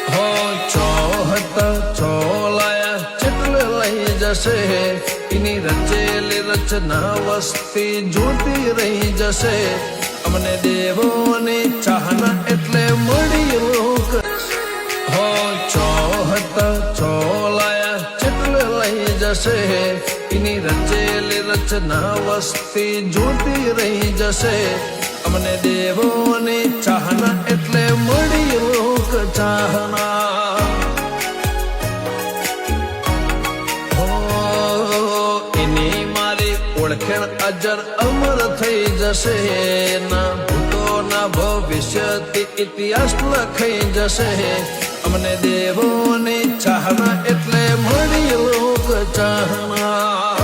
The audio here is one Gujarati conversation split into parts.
હો ચોહત ચોલાયા ચિત્ર લઈ જશે એની રચેલી રચના વસ્તી જોતી રહી જશે અમને દેવોની ચાહના એટલે મળી લોક હો ચોહત ચોલાયા ચિત્ર લઈ જશે એની રચેલી રચના વસ્તી જોતી રહી જશે અમને દેવોની ચાહના એટલે મળી લોક ચાહના એની મારી ઓળખેણ અજર અમર થઈ જશે ના ભૂતો ના ભવિષ્યથી ઇતિહાસ લખાઈ જશે અમને દેવોની ચાહના એટલે મળી લોક ચાહના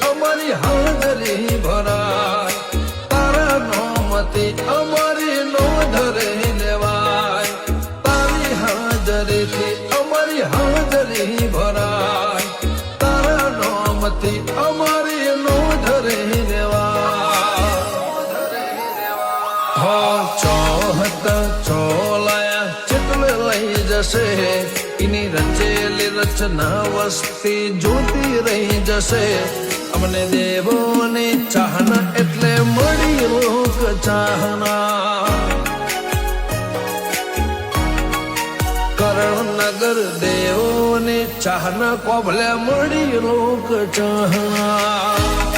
અમારી હાજરી ભરાય તારા નોમતી અમારી નો ધરે લેવાય તારી હાજરીથી અમારી હાજરી ભરાય તારા નોમતી અમારી નો ધરે લેવાય હો ચોહત ચોલાયા ચિત્ર લઈ જશે એની રચેલી રચના વસ્તી જોતી રહી જશે અમને દેવોની ચાહના એટલે મળી લોક ચાહના કરણનગર દેવોની ચાહના કોભલે મળી લોક ચાહના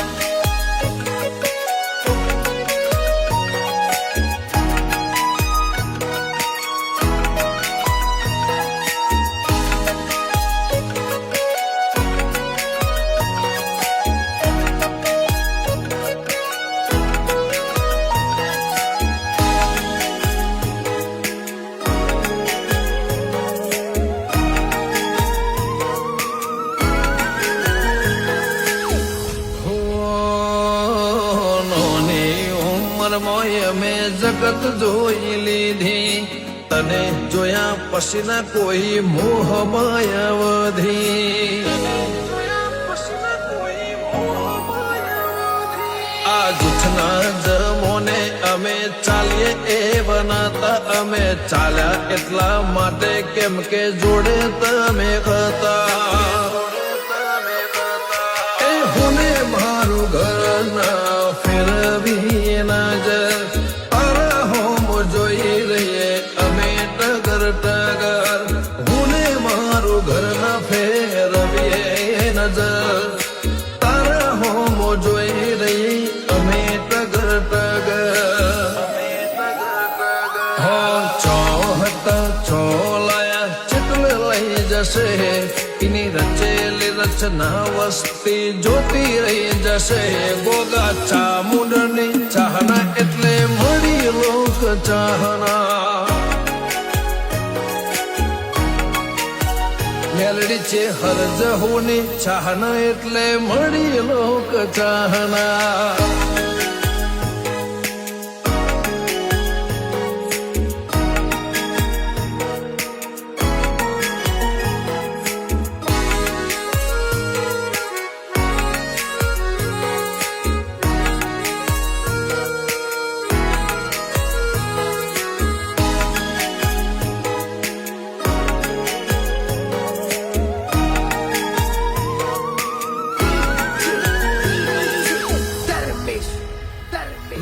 મેં જગત જોઈ લીધી તને જોયા પછી ના કોઈ મોહ માયાવધી આ જૂઠના જમોને અમે ચાલીએ એ બનાતા અમે ચાલ્યા એટલા માટે કેમ કે જોડે તમે હતા એ હુને મારું ઘર ના ફેરવી ના જ તારા હોમ જોઈ રહીએ અમે ટગર ટગર હુને મારું ઘર ના ફેરવીએ નજર તારા હોમ જોઈ રહી અમે ટગર ટગર હો ચોહત ચોલાયા ચિત્ર લઈ જશે એની રચેલી રચના વસ્તી જોતી રહી જશે ગોગા ચામુંડની ચાહના એટલે મળી લોક ચાહના મેલડી છે હરજહુની ચાહના એટલે મળી લોક ચાહના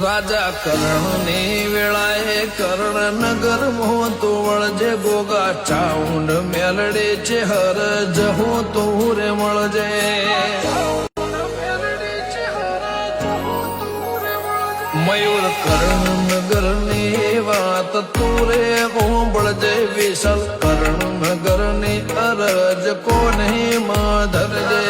રાજા કર્ણની વેળાએ કર્ણનગર મોં તો વળજે ગોગા ચાઉંડ મેલડે છે હર જહો તો રે મળજે મયુર કર્ણનગર ની વાત તુરે ઓંબળજે વિશાલ કર્ણનગર ની અરજ કોને માધરજે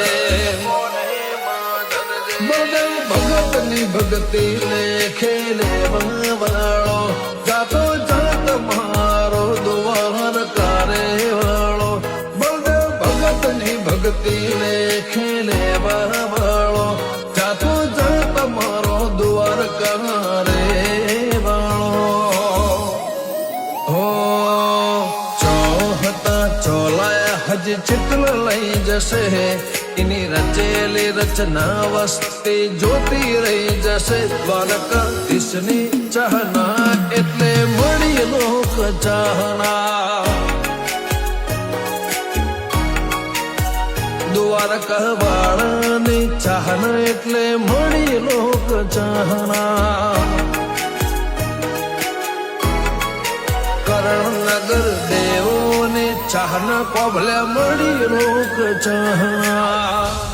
ભગતની ભક્તિ લેખે લેવાળો જાતો જાત મારો દ્વાર કારે વાળો બળદેવ ભગતની ભક્તિ લેખે લેવાળો જાતો જાત મારો દ્વાર કારે વાળો હો ચોહતા ચોલાયા હજી ચિત્ર લઈ જશે એની રચેલી રચના વસ્તી જોતી રહી જશે દ્વારકાધીશની ચાહના એટલે મળી લોક ચાહના દ્વારકા વાળાની ચાહના એટલે મળી લોક ચાહના કરણનગર દેવોની ચાહના કોભલે મળી લોક ચાહના